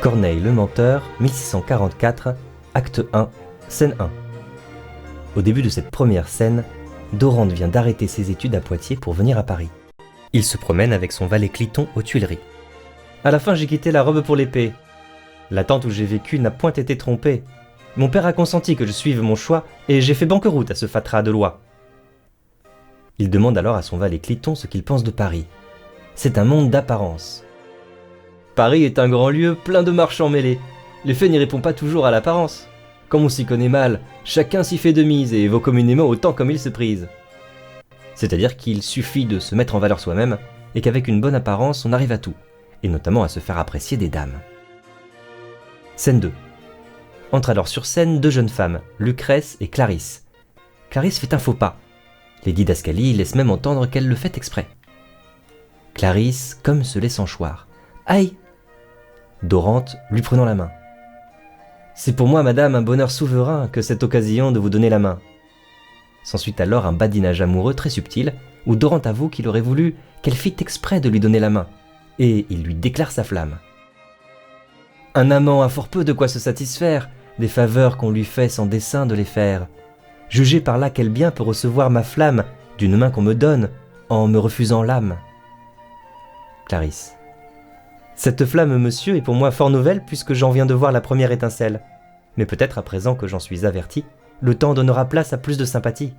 Corneille le menteur, 1644, acte 1, scène 1. Au début de cette première scène, Dorante vient d'arrêter ses études à Poitiers pour venir à Paris. Il se promène avec son valet Cliton aux Tuileries. À la fin, j'ai quitté la robe pour l'épée. La tente où j'ai vécu n'a point été trompée. Mon père a consenti que je suive mon choix et j'ai fait banqueroute à ce fatras de loi. Il demande alors à son valet Cliton ce qu'il pense de Paris. C'est un monde d'apparence. Paris est un grand lieu plein de marchands mêlés. Les faits n'y répondent pas toujours à l'apparence. Comme on s'y connaît mal, chacun s'y fait de mise et vaut communément autant comme il se prise. C'est-à-dire qu'il suffit de se mettre en valeur soi-même et qu'avec une bonne apparence, on arrive à tout, et notamment à se faire apprécier des dames. Scène 2. Entrent alors sur scène deux jeunes femmes, Lucrèce et Clarisse. Clarisse fait un faux pas. Les didascalies laissent même entendre qu'elle le fait exprès. Clarisse, comme se laissant choir. Aïe! Dorante, lui prenant la main. C'est pour moi, madame, un bonheur souverain que cette occasion de vous donner la main. S'ensuit alors un badinage amoureux très subtil, où Dorante avoue qu'il aurait voulu qu'elle fît exprès de lui donner la main, et il lui déclare sa flamme. Un amant a fort peu de quoi se satisfaire des faveurs qu'on lui fait sans dessein de les faire. Jugez par là quel bien peut recevoir ma flamme d'une main qu'on me donne en me refusant l'âme. Clarisse. Cette flamme, monsieur, est pour moi fort nouvelle puisque j'en viens de voir la première étincelle. Mais peut-être à présent que j'en suis averti, le temps donnera place à plus de sympathie.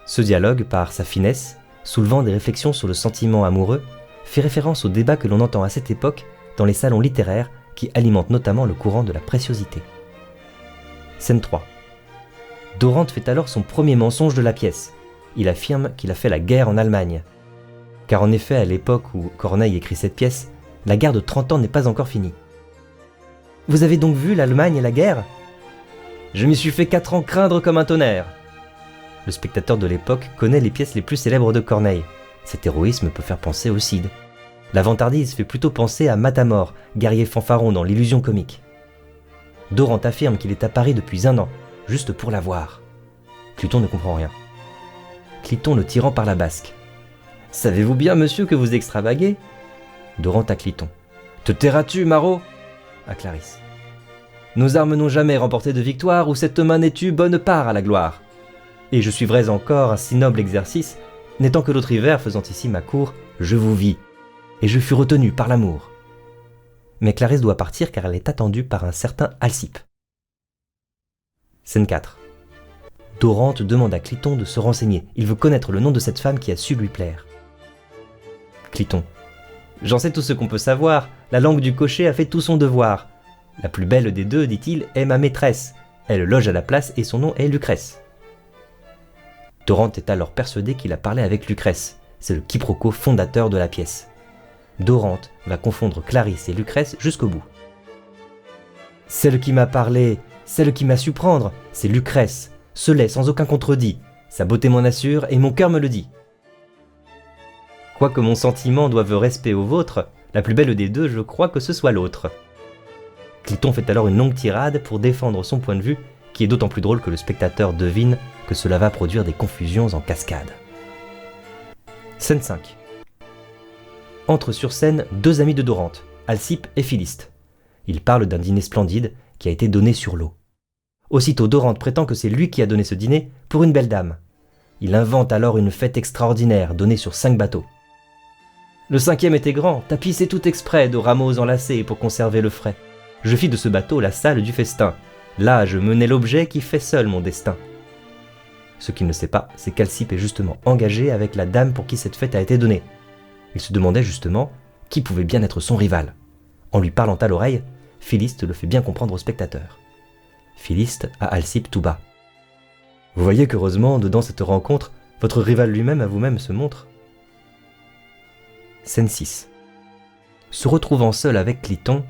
Ce dialogue, par sa finesse, soulevant des réflexions sur le sentiment amoureux, fait référence au débat que l'on entend à cette époque dans les salons littéraires qui alimentent notamment le courant de la préciosité. Scène 3. Dorante fait alors son premier mensonge de la pièce. Il affirme qu'il a fait la guerre en Allemagne. Car en effet, à l'époque où Corneille écrit cette pièce, la guerre de 30 ans n'est pas encore finie. Vous avez donc vu l'Allemagne et la guerre ? Je m'y suis fait 4 ans craindre comme un tonnerre. Le spectateur de l'époque connaît les pièces les plus célèbres de Corneille. Cet héroïsme peut faire penser au Cid. La vantardise fait plutôt penser à Matamor, guerrier fanfaron dans l'illusion comique. Dorante affirme qu'il est à Paris depuis 1 an, juste pour la voir. Cliton ne comprend rien. Cliton le tirant par la basque. « Savez-vous bien, monsieur, que vous extravaguez ?» Dorante à Cliton. « Te tairas-tu, Marot ?» à Clarisse. « Nos armes n'ont jamais remporté de victoire où cette main n'ait eu bonne part à la gloire. Et je suivrais encore un si noble exercice, n'étant que l'autre hiver faisant ici ma cour, je vous vis, et je fus retenu par l'amour. » Mais Clarisse doit partir car elle est attendue par un certain Alcippe. Scène 4. Dorante demande à Cliton de se renseigner. Il veut connaître le nom de cette femme qui a su lui plaire. Cliton. J'en sais tout ce qu'on peut savoir. La langue du cocher a fait tout son devoir. La plus belle des deux, dit-il, est ma maîtresse. Elle loge à la place et son nom est Lucrèce. Dorante est alors persuadé qu'il a parlé avec Lucrèce. C'est le quiproquo fondateur de la pièce. Dorante va confondre Clarisse et Lucrèce jusqu'au bout. Celle qui m'a parlé, celle qui m'a su prendre, c'est Lucrèce. Ce l'est sans aucun contredit. Sa beauté m'en assure et mon cœur me le dit. Quoique mon sentiment doive respect au vôtre, la plus belle des deux, je crois que ce soit l'autre. Cliton fait alors une longue tirade pour défendre son point de vue, qui est d'autant plus drôle que le spectateur devine que cela va produire des confusions en cascade. Scène 5. Entrent sur scène deux amis de Dorante, Alcippe et Philiste. Ils parlent d'un dîner splendide qui a été donné sur l'eau. Aussitôt Dorante prétend que c'est lui qui a donné ce dîner pour une belle dame. Il invente alors une fête extraordinaire donnée sur 5 bateaux. Le 5e était grand, tapissé tout exprès de rameaux enlacés pour conserver le frais. Je fis de ce bateau la salle du festin. Là, je menai l'objet qui fait seul mon destin. Ce qu'il ne sait pas, c'est qu'Alcippe est justement engagé avec la dame pour qui cette fête a été donnée. Il se demandait justement qui pouvait bien être son rival. En lui parlant à l'oreille, Philiste le fait bien comprendre au spectateur. Philiste à Alcippe tout bas. Vous voyez qu'heureusement, dedans cette rencontre, votre rival lui-même à vous-même se montre. Scène 6. Se retrouvant seul avec Cliton,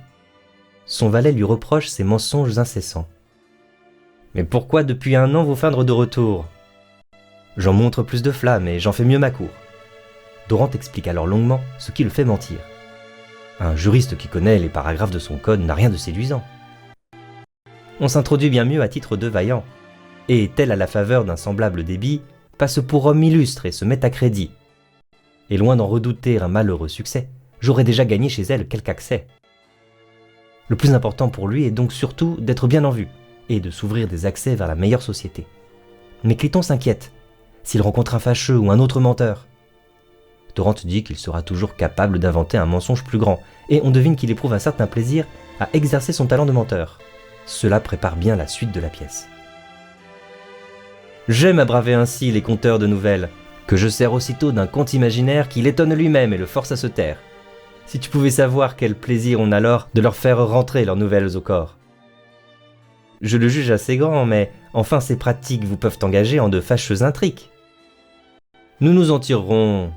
son valet lui reproche ses mensonges incessants. « Mais pourquoi depuis 1 an vous feindre de retour ? J'en montre plus de flamme et j'en fais mieux ma cour. » Dorante explique alors longuement ce qui le fait mentir. Un juriste qui connaît les paragraphes de son code n'a rien de séduisant. On s'introduit bien mieux à titre de vaillant, et, tel à la faveur d'un semblable débit, passe pour homme illustre et se met à crédit. Et loin d'en redouter un malheureux succès, j'aurais déjà gagné chez elle quelque accès. Le plus important pour lui est donc surtout d'être bien en vue et de s'ouvrir des accès vers la meilleure société. Mais Cliton s'inquiète. S'il rencontre un fâcheux ou un autre menteur, Dorante dit qu'il sera toujours capable d'inventer un mensonge plus grand, et on devine qu'il éprouve un certain plaisir à exercer son talent de menteur. Cela prépare bien la suite de la pièce. J'aime à braver ainsi les conteurs de nouvelles, que je sers aussitôt d'un conte imaginaire qui l'étonne lui-même et le force à se taire. Si tu pouvais savoir quel plaisir on a alors de leur faire rentrer leurs nouvelles au corps. Je le juge assez grand, mais enfin ces pratiques vous peuvent engager en de fâcheuses intrigues. Nous nous en tirerons...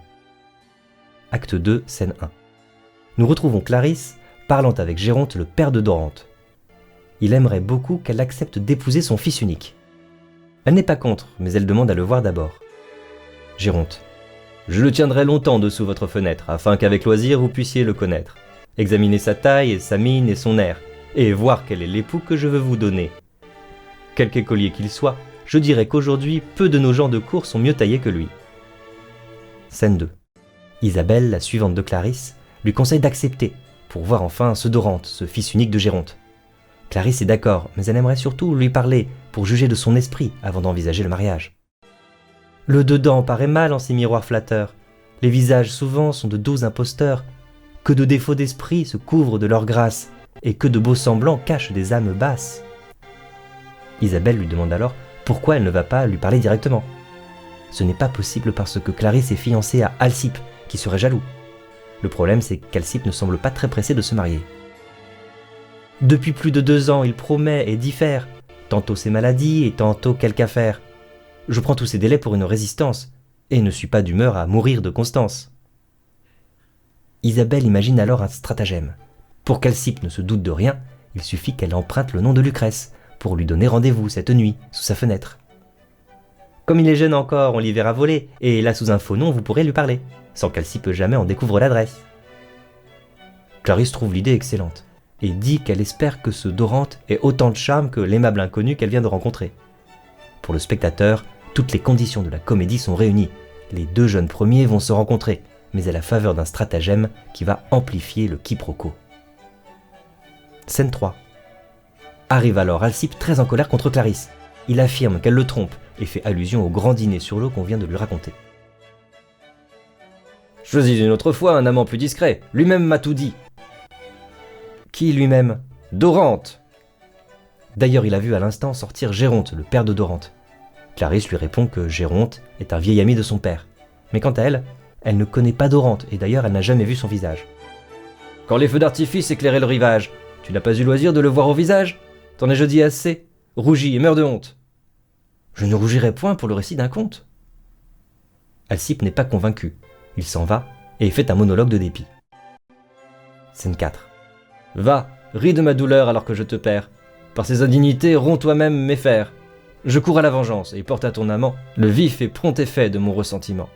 Acte 2, scène 1. Nous retrouvons Clarisse parlant avec Géronte, le père de Dorante. Il aimerait beaucoup qu'elle accepte d'épouser son fils unique. Elle n'est pas contre, mais elle demande à le voir d'abord. Géronte. Je le tiendrai longtemps dessous votre fenêtre, afin qu'avec loisir vous puissiez le connaître. Examiner sa taille et sa mine et son air, et voir quel est l'époux que je veux vous donner. Quelque écolier qu'il soit, je dirais qu'aujourd'hui, peu de nos gens de cour sont mieux taillés que lui. Scène 2. Isabelle, la suivante de Clarisse, lui conseille d'accepter, pour voir enfin ce Dorante, ce fils unique de Géronte. Clarisse est d'accord, mais elle aimerait surtout lui parler, pour juger de son esprit avant d'envisager le mariage. Le dedans paraît mal en ces miroirs flatteurs, les visages souvent sont de doux imposteurs, que de défauts d'esprit se couvrent de leur grâce, et que de beaux semblants cachent des âmes basses. Isabelle lui demande alors pourquoi elle ne va pas lui parler directement. Ce n'est pas possible parce que Clarisse est fiancée à Alcippe, qui serait jaloux. Le problème, c'est qu'Alcippe ne semble pas très pressé de se marier. Depuis plus de 2 ans, il promet et diffère, tantôt ses maladies et tantôt quelque affaire. Je prends tous ces délais pour une résistance, et ne suis pas d'humeur à mourir de constance. Isabelle imagine alors un stratagème. Pour qu'Alcippe ne se doute de rien, il suffit qu'elle emprunte le nom de Lucrèce, pour lui donner rendez-vous cette nuit, sous sa fenêtre. Comme il est jeune encore, on l'y verra voler, et là sous un faux nom vous pourrez lui parler, sans qu'Alcippe jamais en découvre l'adresse. Clarisse trouve l'idée excellente, et dit qu'elle espère que ce Dorante ait autant de charme que l'aimable inconnu qu'elle vient de rencontrer. Pour le spectateur, toutes les conditions de la comédie sont réunies. Les 2 jeunes premiers vont se rencontrer, mais à la faveur d'un stratagème qui va amplifier le quiproquo. Scène 3. Arrive alors Alcippe très en colère contre Clarisse. Il affirme qu'elle le trompe et fait allusion au grand dîner sur l'eau qu'on vient de lui raconter. Choisis une autre fois un amant plus discret, lui-même m'a tout dit. Qui lui-même? Dorante. D'ailleurs, il a vu à l'instant sortir Géronte, le père de Dorante. Clarisse lui répond que Géronte est un vieil ami de son père. Mais quant à elle, elle ne connaît pas Dorante et d'ailleurs elle n'a jamais vu son visage. Quand les feux d'artifice éclairaient le rivage, tu n'as pas eu loisir de le voir au visage? T'en ai-je dit assez? Rougis et meurs de honte. Je ne rougirai point pour le récit d'un conte. Alcippe n'est pas convaincu. Il s'en va et fait un monologue de dépit. Scène 4. Va, ris de ma douleur alors que je te perds. Par ces indignités, romps toi-même mes fers. Je cours à la vengeance et porte à ton amant le vif et prompt effet de mon ressentiment.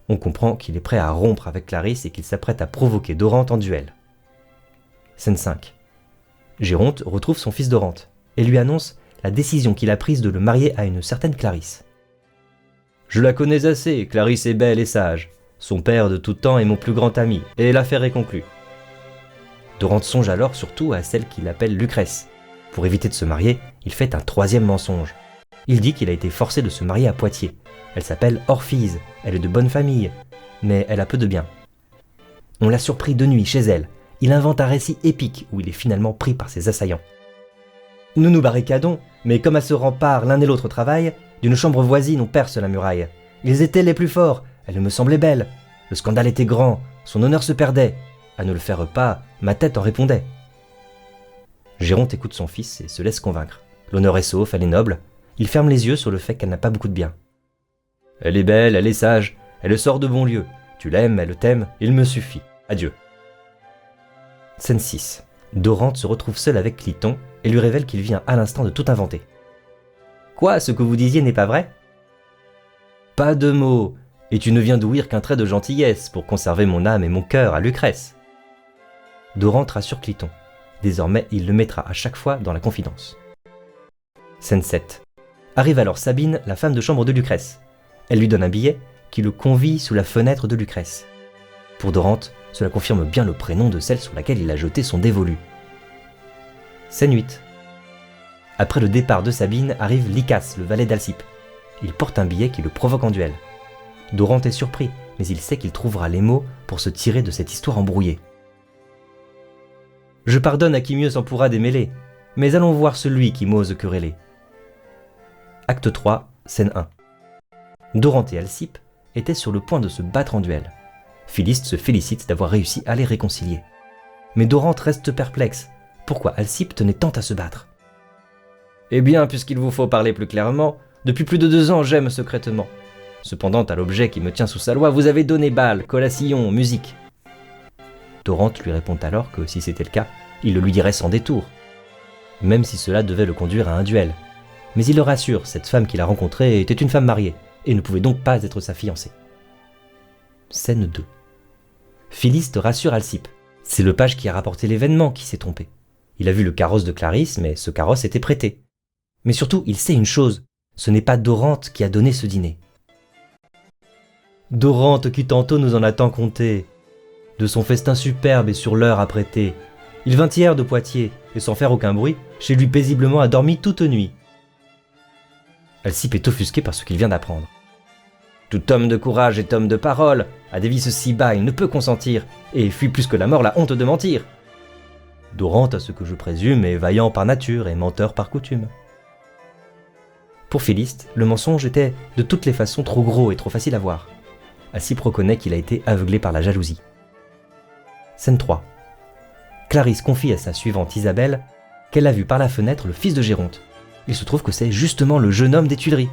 On comprend qu'il est prêt à rompre avec Clarisse et qu'il s'apprête à provoquer Dorante en duel. Scène 5. Géronte retrouve son fils Dorante et lui annonce la décision qu'il a prise de le marier à une certaine Clarisse. Je la connais assez, Clarisse est belle et sage. Son père de tout temps est mon plus grand ami, et l'affaire est conclue. Dorante songe alors surtout à celle qu'il appelle Lucrèce. Pour éviter de se marier, il fait un 3e mensonge. Il dit qu'il a été forcé de se marier à Poitiers. Elle s'appelle Orphise, elle est de bonne famille, mais elle a peu de biens. On l'a surpris de nuit chez elle. Il invente un récit épique où il est finalement pris par ses assaillants. Nous nous barricadons, mais comme à ce rempart l'un et l'autre travaillent, d'une chambre voisine on perce la muraille. Ils étaient les plus forts, elle me semblait belle. Le scandale était grand, son honneur se perdait. À ne le faire pas, ma tête en répondait. Géronte écoute son fils et se laisse convaincre. L'honneur est sauf, elle est noble. Il ferme les yeux sur le fait qu'elle n'a pas beaucoup de biens. Elle est belle, elle est sage, elle sort de bons lieux. Tu l'aimes, elle t'aime, il me suffit. Adieu. Scène 6. Dorante se retrouve seule avec Cliton et lui révèle qu'il vient à l'instant de tout inventer. Quoi, ce que vous disiez n'est pas vrai? Pas de mots, et tu ne viens d'ouïr qu'un trait de gentillesse pour conserver mon âme et mon cœur à Lucrèce. Dorante rassure Cliton. Désormais, il le mettra à chaque fois dans la confidence. Scène 7. Arrive alors Sabine, la femme de chambre de Lucrèce. Elle lui donne un billet qui le convie sous la fenêtre de Lucrèce. Pour Dorante, cela confirme bien le prénom de celle sur laquelle il a jeté son dévolu. Scène 8. Après le départ de Sabine arrive Lycas, le valet d'Alcippe. Il porte un billet qui le provoque en duel. Dorante est surpris, mais il sait qu'il trouvera les mots pour se tirer de cette histoire embrouillée. « Je pardonne à qui mieux s'en pourra démêler, mais allons voir celui qui m'ose quereller. » Acte 3, scène 1. Dorante et Alcippe étaient sur le point de se battre en duel. Philiste se félicite d'avoir réussi à les réconcilier. Mais Dorante reste perplexe. Pourquoi Alcippe tenait tant à se battre ? « Eh bien, puisqu'il vous faut parler plus clairement, depuis plus de 2 ans j'aime secrètement. Cependant, à l'objet qui me tient sous sa loi, vous avez donné bal, collation, musique. » Dorante lui répond alors que si c'était le cas, il le lui dirait sans détour, même si cela devait le conduire à un duel. Mais il le rassure, cette femme qu'il a rencontrée était une femme mariée, et ne pouvait donc pas être sa fiancée. Scène 2. Philiste rassure Alcippe. C'est le page qui a rapporté l'événement qui s'est trompé. Il a vu le carrosse de Clarisse, mais ce carrosse était prêté. Mais surtout, il sait une chose, ce n'est pas Dorante qui a donné ce dîner. Dorante qui tantôt nous en a tant compté, de son festin superbe et sur l'heure apprêté. Il vint hier de Poitiers, et sans faire aucun bruit, chez lui paisiblement a dormi toute nuit. Alcippe est offusqué par ce qu'il vient d'apprendre. Tout homme de courage est homme de parole, à des vices si bas il ne peut consentir, et fuit plus que la mort la honte de mentir. Dorante, à ce que je présume, est vaillant par nature et menteur par coutume. Pour Philiste, le mensonge était de toutes les façons trop gros et trop facile à voir. Alcippe reconnaît qu'il a été aveuglé par la jalousie. Scène 3. Clarisse confie à sa suivante Isabelle qu'elle a vu par la fenêtre le fils de Géronte. Il se trouve que c'est justement le jeune homme des Tuileries.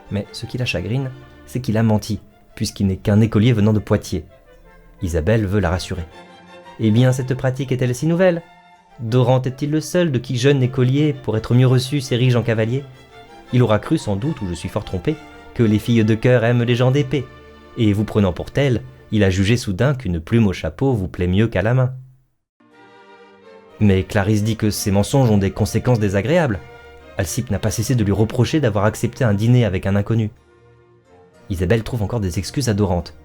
Mais ce qui la chagrine, c'est qu'il a menti, puisqu'il n'est qu'un écolier venant de Poitiers. Isabelle veut la rassurer. Eh bien, cette pratique est-elle si nouvelle ? Dorante est-il le seul de qui jeune écolier, pour être mieux reçu, s'érige en cavalier ? Il aura cru sans doute, ou je suis fort trompé, que les filles de cœur aiment les gens d'épée. Et vous prenant pour telle, il a jugé soudain qu'une plume au chapeau vous plaît mieux qu'à la main. Mais Clarisse dit que ces mensonges ont des conséquences désagréables. Alcippe n'a pas cessé de lui reprocher d'avoir accepté un dîner avec un inconnu. Isabelle trouve encore des excuses à Dorante.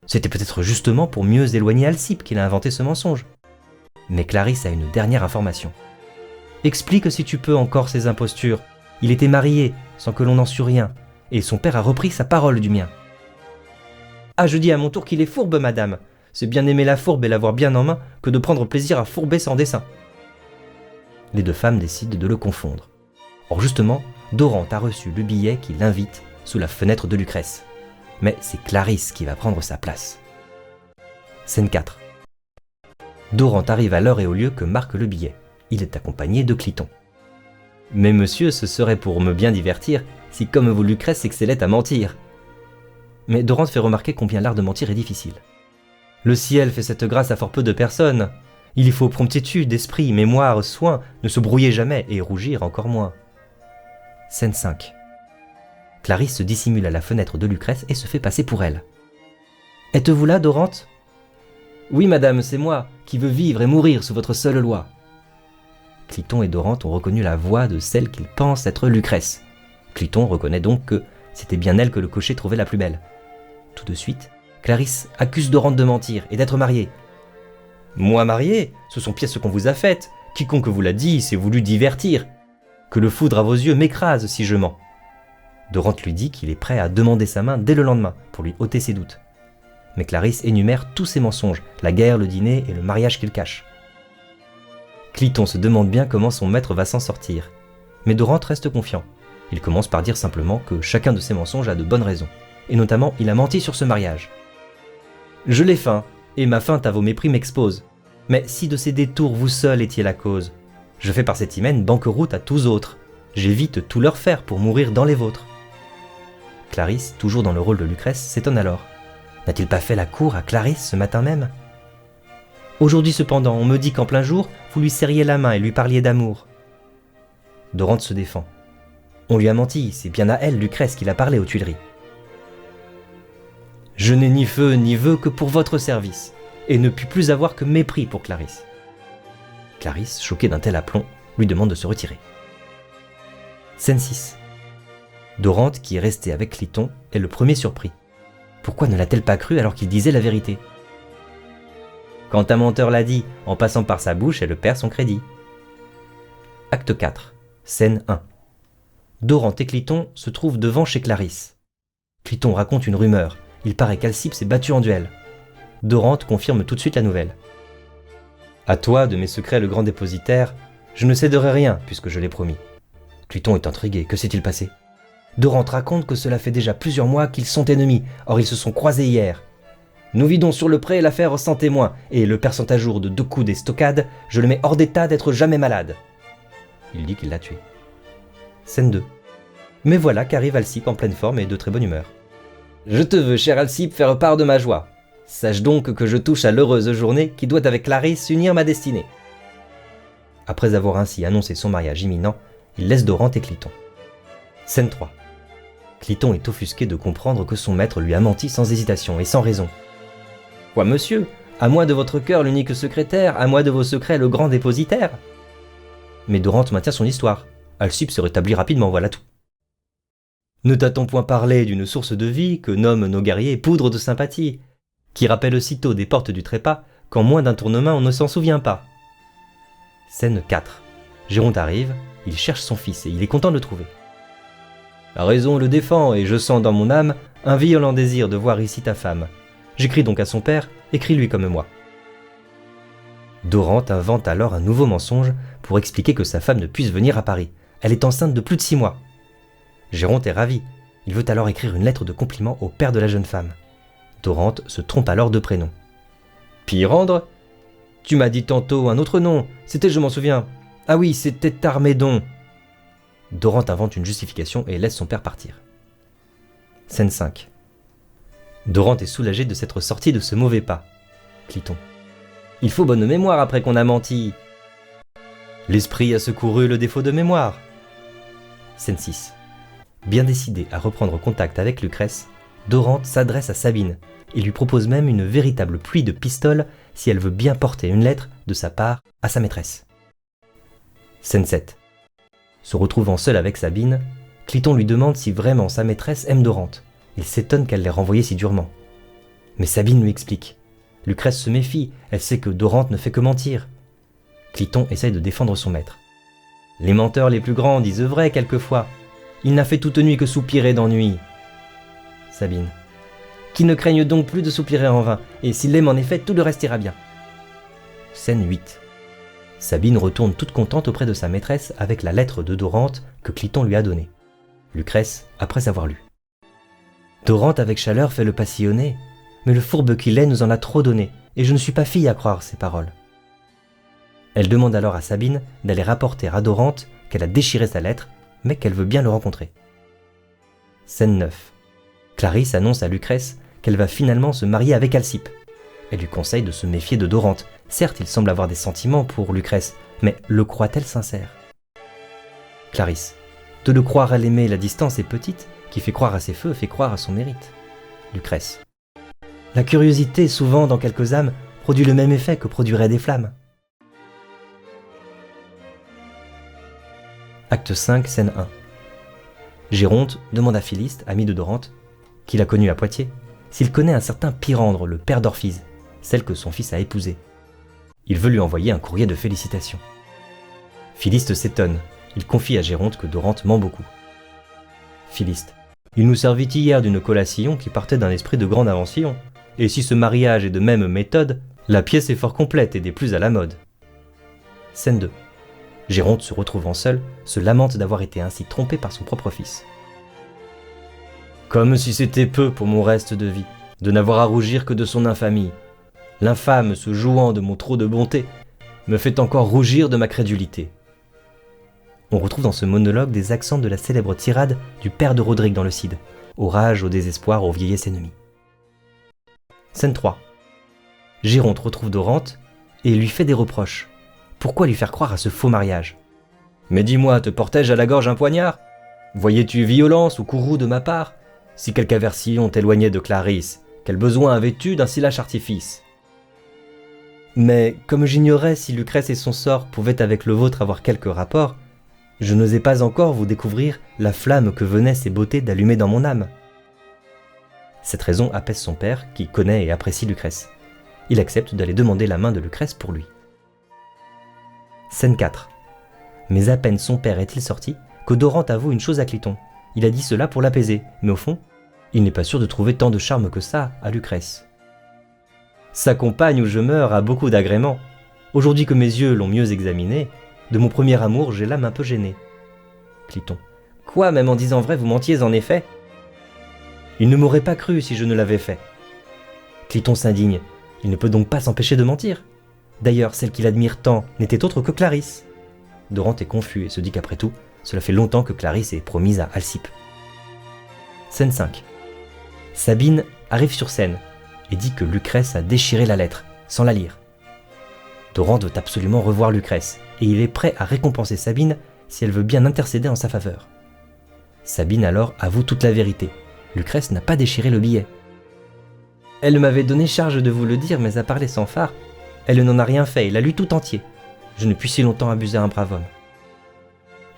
C'était peut-être justement pour mieux éloigner Alcippe qu'il a inventé ce mensonge. Mais Clarisse a une dernière information. Explique si tu peux encore ces impostures. Il était marié, sans que l'on en sût rien, et son père a repris sa parole du mien. Ah, je dis à mon tour qu'il est fourbe, madame. C'est bien aimer la fourbe et l'avoir bien en main que de prendre plaisir à fourber sans dessein. Les 2 femmes décident de le confondre. Or justement, Dorante a reçu le billet qui l'invite sous la fenêtre de Lucrèce. Mais c'est Clarisse qui va prendre sa place. Scène 4. Dorante arrive à l'heure et au lieu que marque le billet. Il est accompagné de Cliton. Mais monsieur, ce serait pour me bien divertir, si comme vous Lucrèce excellait à mentir. Mais Dorante fait remarquer combien l'art de mentir est difficile. Le ciel fait cette grâce à fort peu de personnes. Il y faut promptitude, esprit, mémoire, soin, ne se brouiller jamais et rougir encore moins. Scène 5. Clarisse se dissimule à la fenêtre de Lucrèce et se fait passer pour elle. « Êtes-vous là, Dorante ?»« Oui, madame, c'est moi, qui veux vivre et mourir sous votre seule loi. » Cliton et Dorante ont reconnu la voix de celle qu'ils pensent être Lucrèce. Cliton reconnaît donc que c'était bien elle que le cocher trouvait la plus belle. Tout de suite, Clarisse accuse Dorante de mentir et d'être mariée. « Moi mariée, ce sont pièces qu'on vous a faites. Quiconque vous l'a dit s'est voulu divertir. Que le foudre à vos yeux m'écrase si je mens. » Dorante lui dit qu'il est prêt à demander sa main dès le lendemain pour lui ôter ses doutes. Mais Clarisse énumère tous ses mensonges, la guerre, le dîner et le mariage qu'il cache. Cliton se demande bien comment son maître va s'en sortir. Mais Dorante reste confiant. Il commence par dire simplement que chacun de ses mensonges a de bonnes raisons. Et notamment, il a menti sur ce mariage. « Je l'ai feint, et ma feinte à vos mépris m'expose. Mais si de ces détours vous seul étiez la cause, je fais par cet hymen banqueroute à tous autres. J'évite tout leur faire pour mourir dans les vôtres. » Clarisse, toujours dans le rôle de Lucrèce, s'étonne alors. N'a-t-il pas fait la cour à Clarisse ce matin même ? Aujourd'hui cependant, on me dit qu'en plein jour, vous lui serriez la main et lui parliez d'amour. Dorante se défend. On lui a menti, c'est bien à elle, Lucrèce, qu'il a parlé aux Tuileries. Je n'ai ni feu ni vœu que pour votre service, et ne puis plus avoir que mépris pour Clarisse. Clarisse, choquée d'un tel aplomb, lui demande de se retirer. Scène 6. Dorante, qui est restée avec Cliton, est le premier surpris. Pourquoi ne l'a-t-elle pas cru alors qu'il disait la vérité ? Quand un menteur l'a dit, en passant par sa bouche, elle perd son crédit. Acte 4, scène 1. Dorante et Cliton se trouvent devant chez Clarisse. Cliton raconte une rumeur. Il paraît qu'Alcippe s'est battu en duel. Dorante confirme tout de suite la nouvelle. « À toi, de mes secrets le grand dépositaire, je ne céderai rien puisque je l'ai promis. » Cliton est intrigué. Que s'est-il passé? Dorante raconte que cela fait déjà plusieurs mois qu'ils sont ennemis. Or, ils se sont croisés hier. Nous vidons sur le pré l'affaire sans témoin, et le perçant à jour de 2 coups des stockades, je le mets hors d'état d'être jamais malade. Il dit qu'il l'a tué. Scène 2. Mais voilà qu'arrive Alcippe en pleine forme et de très bonne humeur. Je te veux, cher Alcippe, faire part de ma joie. Sache donc que je touche à l'heureuse journée qui doit avec Clarisse unir ma destinée. Après avoir ainsi annoncé son mariage imminent, il laisse Dorante et Cliton. Scène 3. Cliton est offusqué de comprendre que son maître lui a menti sans hésitation et sans raison. « Quoi, monsieur? À moi de votre cœur l'unique secrétaire, à moi de vos secrets le grand dépositaire ?» Mais Dorante maintient son histoire. Alcippe se rétablit rapidement, voilà tout. Ne t'a-t-on point parlé d'une source de vie que nomment nos guerriers poudre de sympathie, qui rappelle aussitôt des portes du trépas qu'en moins d'un tournement on ne s'en souvient pas? Scène 4. Géronte arrive, il cherche son fils et il est content de le trouver. La raison le défend et je sens dans mon âme un violent désir de voir ici ta femme. J'écris donc à son père, écris-lui comme moi. Dorante invente alors un nouveau mensonge pour expliquer que sa femme ne puisse venir à Paris. Elle est enceinte de plus de 6 mois. Géronte est ravi. Il veut alors écrire une lettre de compliment au père de la jeune femme. Dorante se trompe alors de prénom. Pyrandre? Tu m'as dit tantôt un autre nom. C'était, je m'en souviens. Ah oui, c'était Armédon. Dorante invente une justification et laisse son père partir. Scène 5. Dorante est soulagée de s'être sortie de ce mauvais pas. Cliton. Il faut bonne mémoire après qu'on a menti. L'esprit a secouru le défaut de mémoire. Scène 6. Bien décidée à reprendre contact avec Lucrèce, Dorante s'adresse à Sabine et lui propose même une véritable pluie de pistoles si elle veut bien porter une lettre de sa part à sa maîtresse. Scène 7. Se retrouvant seul avec Sabine, Cliton lui demande si vraiment sa maîtresse aime Dorante. Il s'étonne qu'elle l'ait renvoyée si durement. Mais Sabine lui explique. Lucrèce se méfie, elle sait que Dorante ne fait que mentir. Cliton essaye de défendre son maître. Les menteurs les plus grands disent vrai quelquefois. Il n'a fait toute nuit que soupirer d'ennui. Sabine. Qui ne craigne donc plus de soupirer en vain, et s'il l'aime en effet, tout le reste ira bien. Scène 8. Sabine retourne toute contente auprès de sa maîtresse avec la lettre de Dorante que Cliton lui a donnée. Lucrèce, après avoir lu. Dorante avec chaleur fait le passillonner, mais le fourbe qu'il est nous en a trop donné, et je ne suis pas fille à croire ces paroles. Elle demande alors à Sabine d'aller rapporter à Dorante qu'elle a déchiré sa lettre, mais qu'elle veut bien le rencontrer. Scène 9. Clarisse annonce à Lucrèce qu'elle va finalement se marier avec Alcippe. Elle lui conseille de se méfier de Dorante. Certes, il semble avoir des sentiments pour Lucrèce, mais le croit-elle sincère? Clarisse. De le croire à l'aimer, la distance est petite, qui fait croire à ses feux fait croire à son mérite. Lucrèce. La curiosité, souvent dans quelques âmes, produit le même effet que produiraient des flammes. Acte 5, scène 1. Géronte demande à Philiste, ami de Dorante, qu'il a connu à Poitiers, s'il connaît un certain Pyrandre, le père d'Orphise, celle que son fils a épousée. Il veut lui envoyer un courrier de félicitations. Philiste s'étonne, il confie à Géronte que Dorante ment beaucoup. Philiste. Il nous servit hier d'une collation qui partait d'un esprit de grande invention, et si ce mariage est de même méthode, la pièce est fort complète et des plus à la mode. Scène 2. Géronte, se retrouvant seule, se lamente d'avoir été ainsi trompée par son propre fils. Comme si c'était peu pour mon reste de vie, de n'avoir à rougir que de son infamie. L'infâme, se jouant de mon trop de bonté, me fait encore rougir de ma crédulité. On retrouve dans ce monologue des accents de la célèbre tirade du père de Rodrigue dans le Cid, au rage, au désespoir, aux vieillesses ennemies. Scène 3. Géronte retrouve Dorante et lui fait des reproches. Pourquoi lui faire croire à ce faux mariage? Mais dis-moi, te portais-je à la gorge un poignard? Voyais-tu violence ou courroux de ma part? Si quelque aversion t'éloignait de Clarisse, quel besoin avais-tu d'un si lâche artifice? Mais comme j'ignorais si Lucrèce et son sort pouvaient avec le vôtre avoir quelque rapport, je n'osais pas encore vous découvrir la flamme que venaient ces beautés d'allumer dans mon âme. Cette raison apaise son père, qui connaît et apprécie Lucrèce. Il accepte d'aller demander la main de Lucrèce pour lui. Scène 4. Mais à peine son père est-il sorti que Dorante avoue une chose à Cliton. Il a dit cela pour l'apaiser, mais au fond, il n'est pas sûr de trouver tant de charme que ça à Lucrèce. Sa compagne ou je meurs a beaucoup d'agréments. Aujourd'hui que mes yeux l'ont mieux examiné, de mon premier amour j'ai l'âme un peu gênée. Cliton. Quoi, même en disant vrai, vous mentiez en effet? Il ne m'aurait pas cru si je ne l'avais fait. Cliton s'indigne. Il ne peut donc pas s'empêcher de mentir. D'ailleurs, celle qu'il admire tant n'était autre que Clarisse. Dorante est confus et se dit qu'après tout, cela fait longtemps que Clarisse est promise à Alcippe. Scène 5. Sabine arrive sur scène et dit que Lucrèce a déchiré la lettre, sans la lire. Dorante veut absolument revoir Lucrèce, et il est prêt à récompenser Sabine si elle veut bien intercéder en sa faveur. Sabine alors avoue toute la vérité. Lucrèce n'a pas déchiré le billet. Elle m'avait donné charge de vous le dire, mais a parlé sans phare. Elle n'en a rien fait, il l'a lu tout entier. Je ne puis si longtemps abuser un brave homme.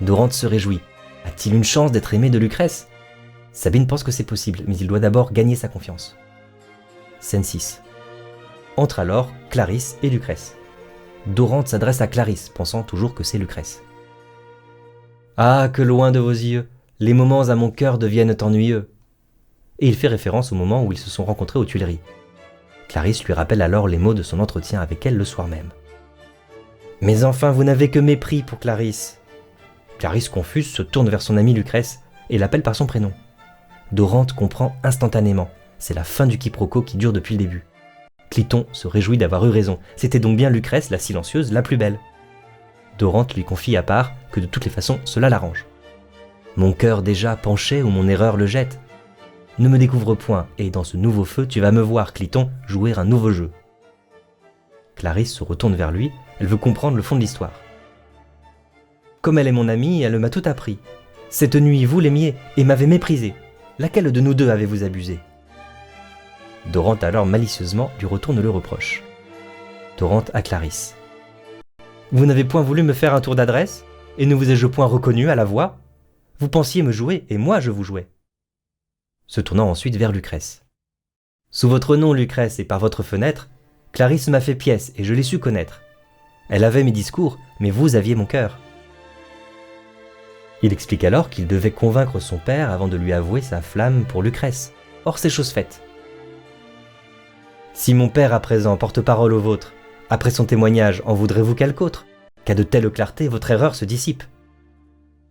Dorante se réjouit. A-t-il une chance d'être aimé de Lucrèce? Sabine pense que c'est possible, mais il doit d'abord gagner sa confiance. Scène 6. Entre alors Clarisse et Lucrèce. Dorante s'adresse à Clarisse, pensant toujours que c'est Lucrèce. Ah, que loin de vos yeux, les moments à mon cœur deviennent ennuyeux. Et il fait référence au moment où ils se sont rencontrés aux Tuileries. Clarisse lui rappelle alors les mots de son entretien avec elle le soir même. Mais enfin, vous n'avez que mépris pour Clarisse. Clarisse, confuse, se tourne vers son amie Lucrèce et l'appelle par son prénom. Dorante comprend instantanément. C'est la fin du quiproquo qui dure depuis le début. Cliton se réjouit d'avoir eu raison. C'était donc bien Lucrèce, la silencieuse, la plus belle. Dorante lui confie à part que de toutes les façons, cela l'arrange. Mon cœur déjà penché où mon erreur le jette. Ne me découvre point, et dans ce nouveau feu, tu vas me voir, Cliton, jouer un nouveau jeu. Clarisse se retourne vers lui, elle veut comprendre le fond de l'histoire. Comme elle est mon amie, elle m'a tout appris. Cette nuit, vous l'aimiez et m'avez méprisé. Laquelle de nous deux avez-vous abusé? Dorante alors malicieusement lui retourne le reproche. Dorante à Clarisse. Vous n'avez point voulu me faire un tour d'adresse, et ne vous ai-je point reconnu à la voix? Vous pensiez me jouer, et moi je vous jouais. Se tournant ensuite vers Lucrèce. Sous votre nom, Lucrèce, et par votre fenêtre, Clarisse m'a fait pièce, et je l'ai su connaître. Elle avait mes discours, mais vous aviez mon cœur. Il explique alors qu'il devait convaincre son père avant de lui avouer sa flamme pour Lucrèce. Or c'est chose faite. Si mon père à présent porte parole au vôtre, après son témoignage, en voudrez-vous quelque autre? Qu'à de telles clartés, votre erreur se dissipe.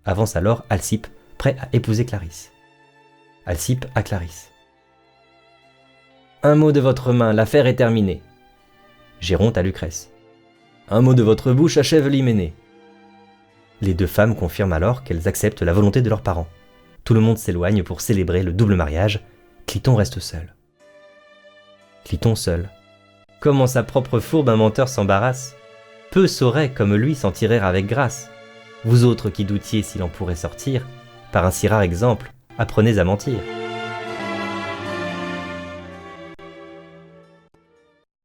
Avance alors Alcippe, prêt à épouser Clarisse. Alcippe à Clarisse. Un mot de votre main, l'affaire est terminée. Géronte à Lucrèce. Un mot de votre bouche achève l'hyménée. Les deux femmes confirment alors qu'elles acceptent la volonté de leurs parents. Tout le monde s'éloigne pour célébrer le double mariage. Cliton reste seul. Cliton seul. Comme en sa propre fourbe un menteur s'embarrasse. Peu sauraient comme lui s'en tirer avec grâce. Vous autres qui doutiez s'il en pourrait sortir, par un si rare exemple, apprenez à mentir.